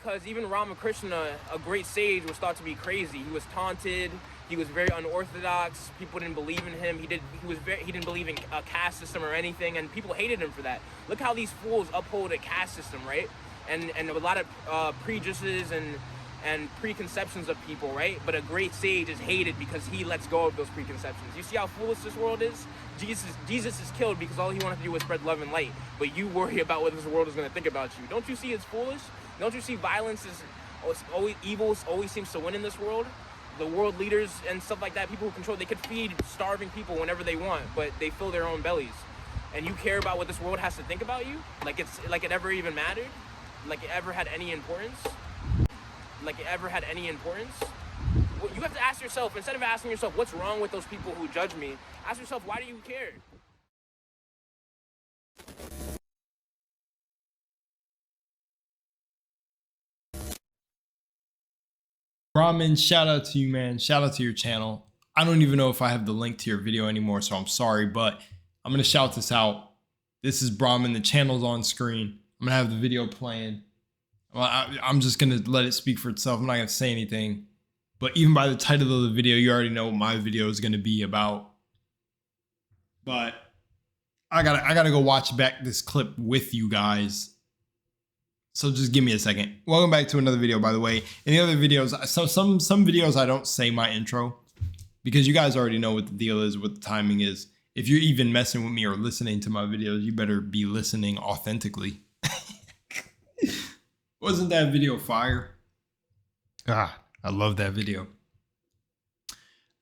because even Ramakrishna, a great sage, was thought to be crazy. He was taunted. He was very unorthodox. People didn't believe in him. He didn't believe in a caste system or anything, and people hated him for that. Look how these fools uphold a caste system, right? And a lot of prejudices and preconceptions of people, right? But a great sage is hated because he lets go of those preconceptions. You see how foolish this world is? Jesus is killed because all he wanted to do was spread love and light. But you worry about what this world is going to think about you. Don't you see it's foolish? Don't you see violence is always evil? Always seems to win in this world. The world leaders and stuff like that, people who control, they could feed starving people whenever they want, but they fill their own bellies. And you care about what this world has to think about you? Like it ever even mattered? Like it ever had any importance? Like it ever had any importance? You have to ask yourself, instead of asking yourself, what's wrong with those people who judge me? Ask yourself, why do you care? Brahmin, shout out to you, man. Shout out to your channel. I don't even know if I have the link to your video anymore, so I'm sorry, but I'm going to shout this out. This is Brahmin. The channel's on screen. I'm going to have the video playing. I'm just going to let it speak for itself. I'm not going to say anything. But even by the title of the video, you already know what my video is going to be about. But I gotta go watch back this clip with you guys. So just give me a second. Welcome back to another video, by the way. In the other videos, some videos I don't say my intro because you guys already know what the deal is, what the timing is. If you're even messing with me or listening to my videos, you better be listening authentically. Wasn't that video fire? Ah, I love that video.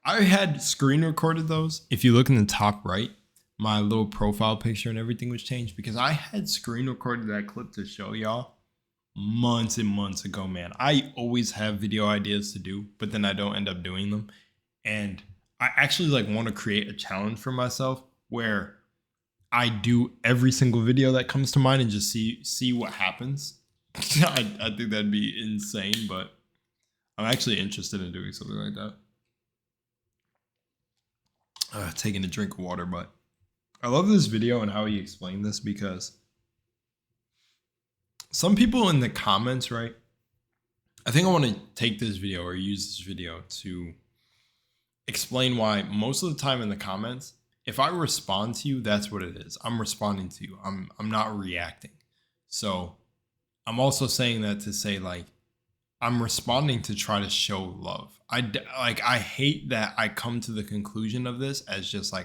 I had screen recorded those. If you look in the top right, my little profile picture and everything was changed because I had screen recorded that clip to show y'all months and months ago, man. I always have video ideas to do, but then I don't end up doing them. And I actually want to create a challenge for myself where I do every single video that comes to mind and just see what happens. I think that'd be insane, but I'm actually interested in doing something like that. Taking a drink of water, but I love this video and how he explained this because some people in the comments, right? I think I want to take this video or use this video to explain why most of the time in the comments, if I respond to you, that's what it is. I'm responding to you. I'm not reacting. So I'm also saying that to say I'm responding to try to show love. I hate that I come to the conclusion of this as just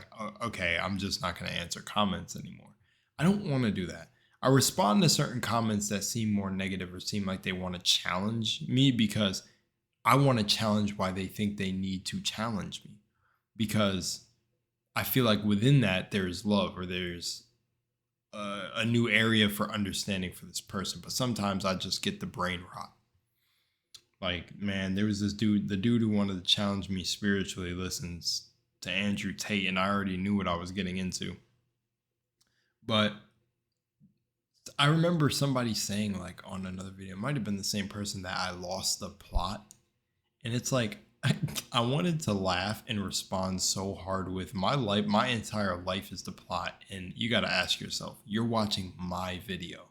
okay, I'm just not going to answer comments anymore. I don't want to do that. I respond to certain comments that seem more negative or seem like they want to challenge me because I want to challenge why they think they need to challenge me. Because I feel like within that there's love or there's a new area for understanding for this person. But sometimes I just get the brain rot. Man, there was this dude, the dude who wanted to challenge me spiritually listens to Andrew Tate, and I already knew what I was getting into. But I remember somebody saying on another video, it might have been the same person, that I lost the plot. And it's I wanted to laugh and respond so hard with my life. My entire life is the plot. And you got to ask yourself, you're watching my video.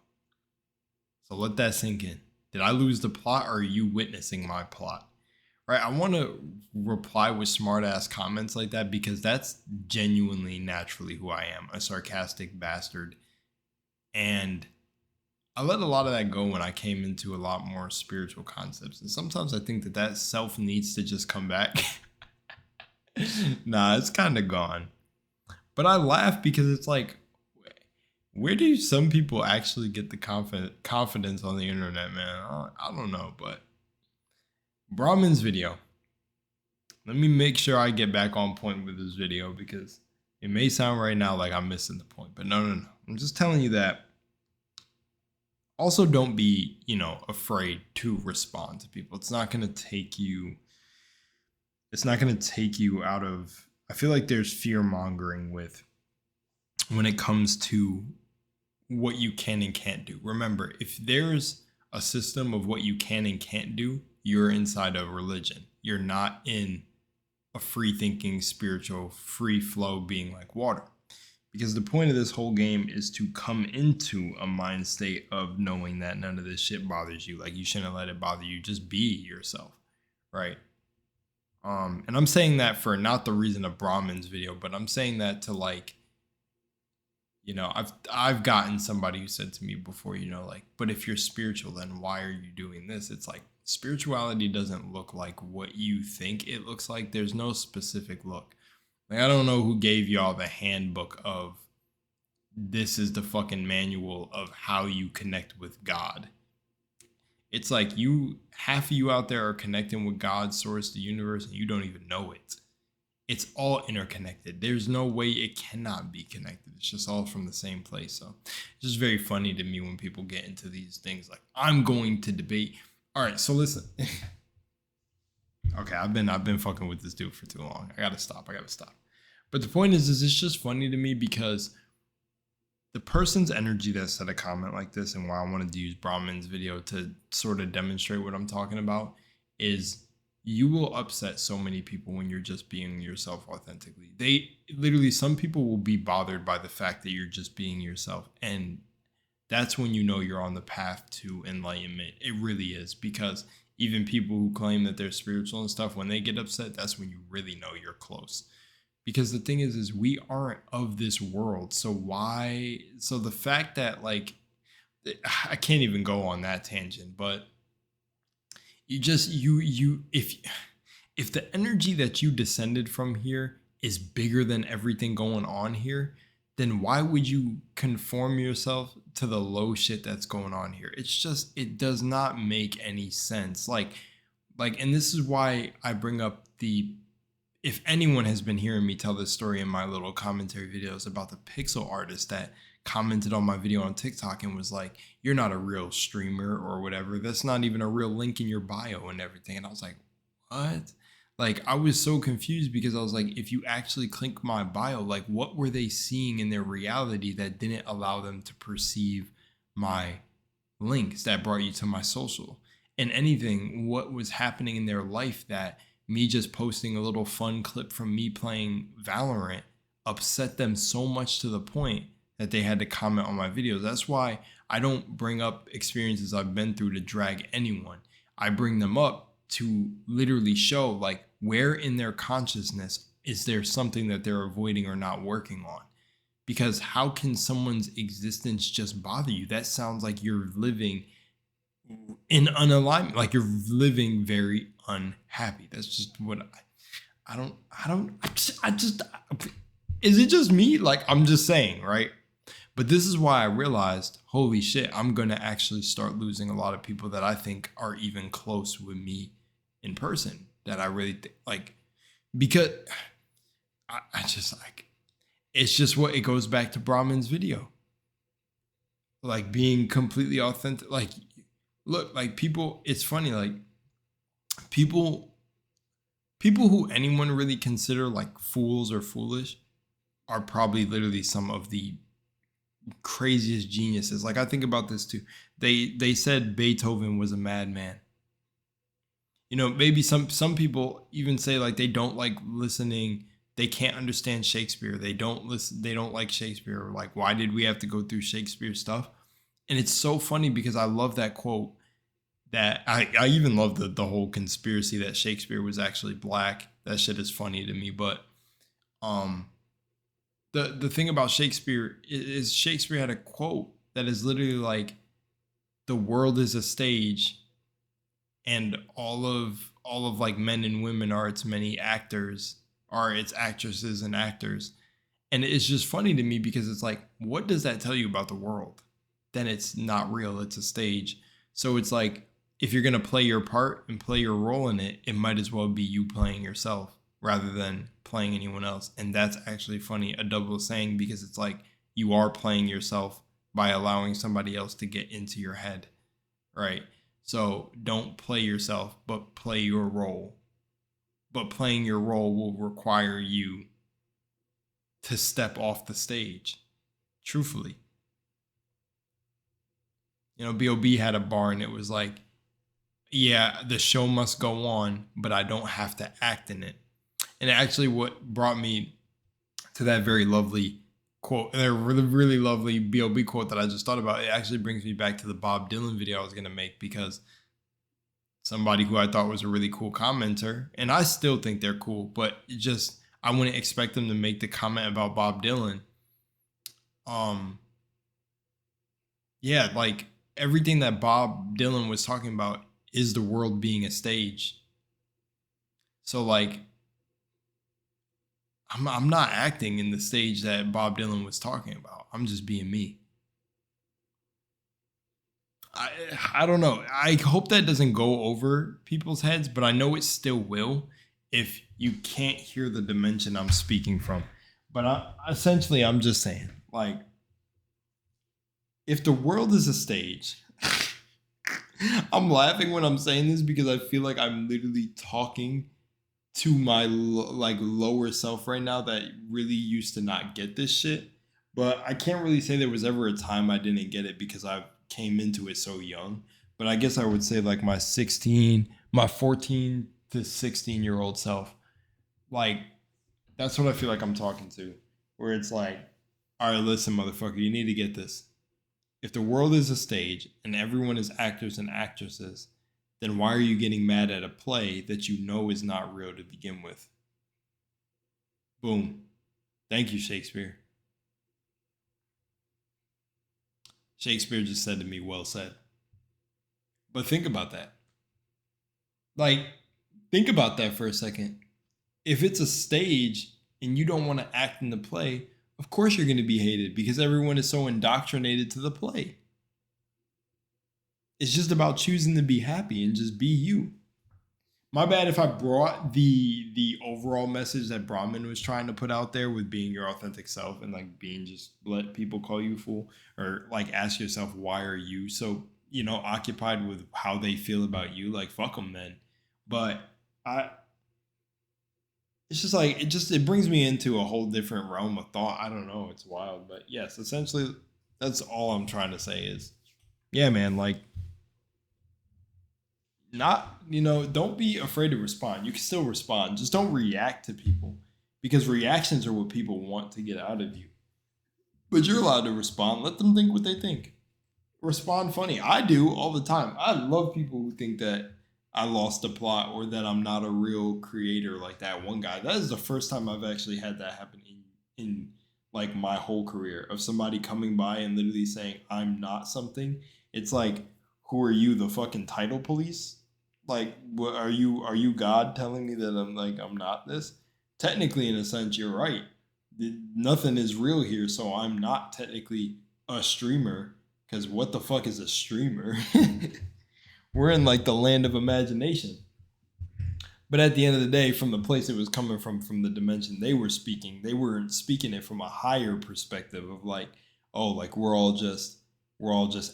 So let that sink in. Did I lose the plot or are you witnessing my plot? Right? I want to reply with smart ass comments like that because that's genuinely naturally who I am, a sarcastic bastard. And I let a lot of that go when I came into a lot more spiritual concepts. And sometimes I think that self needs to just come back. Nah, it's kind of gone. But I laugh because it's where do some people actually get the confidence on the internet, man? I don't know, but Brahmin's video. Let me make sure I get back on point with this video because it may sound right now like I'm missing the point, but no. I'm just telling you that. Also, don't be, afraid to respond to people. It's not going to take you out of, I feel like there's fear mongering when it comes to what you can and can't do. Remember, if there's a system of what you can and can't do, you're inside of religion. You're not in a free thinking, spiritual, free flow being like water. Because the point of this whole game is to come into a mind state of knowing that none of this shit bothers you. Like, you shouldn't let it bother you. Just be yourself, right? And I'm saying that for not the reason of Brahman's video, but I'm saying that to, like, you know, I've gotten somebody who said to me before, you know, like, but if you're spiritual, then why are you doing this? It's like, spirituality doesn't look like what you think it looks like. There's no specific look. Like, I don't know who gave y'all the handbook of this is the fucking manual of how you connect with God. It's like half of you out there are connecting with God, source, the universe, and you don't even know it. It's all interconnected. There's no way it cannot be connected. It's just all from the same place. So it's just very funny to me when people get into these things like, I'm going to debate. All right, so listen. Okay, I've been fucking with this dude for too long. I gotta stop. But the point is it's just funny to me because the person's energy that said a comment like this, and why I wanted to use Brahman's video to sort of demonstrate what I'm talking about, is you will upset so many people when you're just being yourself authentically. They literally, some people will be bothered by the fact that you're just being yourself. And that's when you know you're on the path to enlightenment. It really is, because even people who claim that they're spiritual and stuff, when they get upset, that's when you really know you're close. Because the thing is we aren't of this world. So the fact that, like, I can't even go on that tangent, but if the energy that you descended from here is bigger than everything going on here, then why would you conform yourself to the low shit that's going on here? It's just, it does not make any sense. Like, and this is why I bring up if anyone has been hearing me tell this story in my little commentary videos about the pixel artist that commented on my video on TikTok and was like, you're not a real streamer or whatever. That's not even a real link in your bio and everything. And I was like, what? Like, I was so confused because I was like, if you actually click my bio, like, what were they seeing in their reality that didn't allow them to perceive my links that brought you to my social? And anything, what was happening in their life that me just posting a little fun clip from me playing Valorant upset them so much to the point that they had to comment on my videos. That's why I don't bring up experiences I've been through to drag anyone. I bring them up to literally show, like, where in their consciousness is there something that they're avoiding or not working on? Because how can someone's existence just bother you? That sounds like you're living in unalignment, like you're living very unhappy. That's just what is it just me? Like, I'm just saying, right? But this is why I realized, holy shit, I'm going to actually start losing a lot of people that I think are even close with me in person, that I really like, because I just like, it's just what it goes back to Brahman's video. Like, being completely authentic. Like, look, like, people, it's funny, like, people who anyone really consider like fools or foolish are probably literally some of the craziest geniuses. Like, I think about this too. They said Beethoven was a madman. You know, maybe some people even say, like, they don't like listening, they can't understand Shakespeare, they don't like Shakespeare, or like, why did we have to go through Shakespeare stuff? And it's so funny because I love that quote, that I even love the whole conspiracy that Shakespeare was actually black. That shit is funny to me. But the thing about Shakespeare is Shakespeare had a quote that is literally like, the world is a stage, and all of like men and women are its many actors, are its actresses and actors. And it's just funny to me because it's like, what does that tell you about the world? Then it's not real, it's a stage. So it's like, if you're going to play your part and play your role in it, it might as well be you playing yourself rather than playing anyone else. And that's actually funny, a double saying, because it's like, you are playing yourself by allowing somebody else to get into your head, right? So don't play yourself, but play your role. But playing your role will require you to step off the stage, truthfully. You know, B.O.B. had a bar and it was like, yeah, the show must go on, but I don't have to act in it. And actually what brought me to that very lovely quote, a really, really lovely B.O.B. quote that I just thought about. It actually brings me back to the Bob Dylan video I was going to make, because somebody who I thought was a really cool commenter, and I still think they're cool, but it just, I wouldn't expect them to make the comment about Bob Dylan. Yeah, like everything that Bob Dylan was talking about is the world being a stage. So like, I'm not acting in the stage that Bob Dylan was talking about. I'm just being me. I don't know. I hope that doesn't go over people's heads, but I know it still will if you can't hear the dimension I'm speaking from. But essentially, I'm just saying, like, if the world is a stage, I'm laughing when I'm saying this because I feel like I'm literally talking to my like lower self right now that really used to not get this shit. But I can't really say there was ever a time I didn't get it because I came into it so young. But I guess I would say like my 14 to 16-year-old self, like, that's what I feel like I'm talking to, where it's like, all right, listen, motherfucker, you need to get this. If the world is a stage and everyone is actors and actresses, then why are you getting mad at a play that you know is not real to begin with? Boom. Thank you, Shakespeare. Shakespeare just said to me, well said. But think about that. Like, think about that for a second. If it's a stage and you don't want to act in the play, of course you're going to be hated because everyone is so indoctrinated to the play. It's just about choosing to be happy and just be you. My bad if I brought the overall message that Brahman was trying to put out there with being your authentic self and like being, just let people call you fool, or like ask yourself, why are you so, occupied with how they feel about you? Like, fuck them then. But it's just like, it brings me into a whole different realm of thought. I don't know. It's wild. But yes, essentially that's all I'm trying to say is, yeah, man, like, don't be afraid to respond. You can still respond. Just don't react to people, because reactions are what people want to get out of you. But you're allowed to respond. Let them think what they think. Respond funny. I do all the time. I love people who think that I lost the plot or that I'm not a real creator, like that one guy. That is the first time I've actually had that happen in like my whole career, of somebody coming by and literally saying I'm not something. It's like, who are you, the fucking title police? Like, what are you God telling me that I'm not this? Technically, in a sense, you're right. Nothing is real here, so I'm not technically a streamer, because what the fuck is a streamer? We're in like the land of imagination. But at the end of the day, from the place it was coming from the dimension they weren't speaking it from a higher perspective of like, oh, like we're all just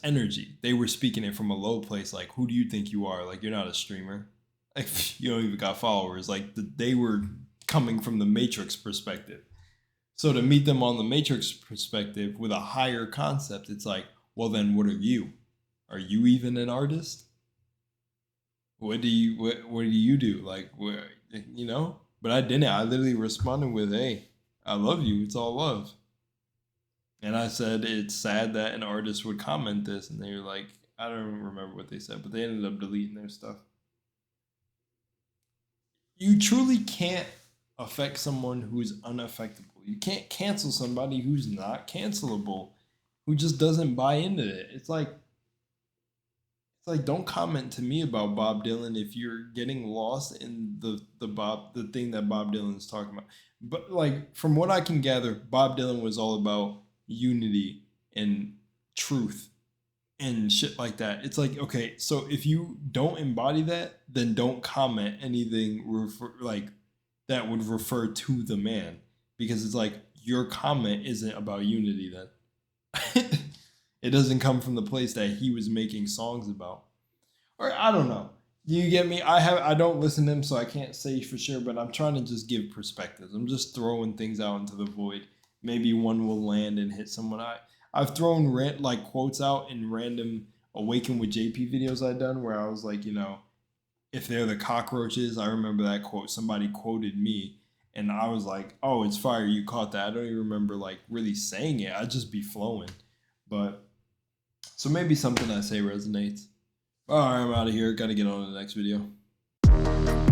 energy. They were speaking it from a low place, like, who do you think you are? Like, you're not a streamer. Like, you don't even got followers. Like, they were coming from the Matrix perspective. So to meet them on the Matrix perspective with a higher concept, it's like, well, then what are you? Are you even an artist? What do you do? Like, But I didn't. I literally responded with, hey, I love you. It's all love. And I said, it's sad that an artist would comment this. And they were like, I don't remember what they said, but they ended up deleting their stuff. You truly can't affect someone who's unaffectable. You can't cancel somebody who's not cancelable, who just doesn't buy into it. It's like, don't comment to me about Bob Dylan if you're getting lost in the thing that Bob Dylan is talking about. But like, from what I can gather, Bob Dylan was all about unity and truth and shit like that. It's like, okay, so if you don't embody that, then don't comment anything that would refer to the man, because it's like, your comment isn't about unity then. It doesn't come from the place that he was making songs about. Or I don't know. Do you get me? I don't listen to him, so I can't say for sure, but I'm trying to just give perspectives. I'm just throwing things out into the void. Maybe one will land and hit someone. I've thrown quotes out in random Awaken with JP videos I've done, where I was like, if they're the cockroaches. I remember that quote. Somebody quoted me, and I was like, oh, it's fire, you caught that. I don't even remember like really saying it. I'd just be flowing. But so maybe something I say resonates. All right, I'm out of here. Got to get on to the next video.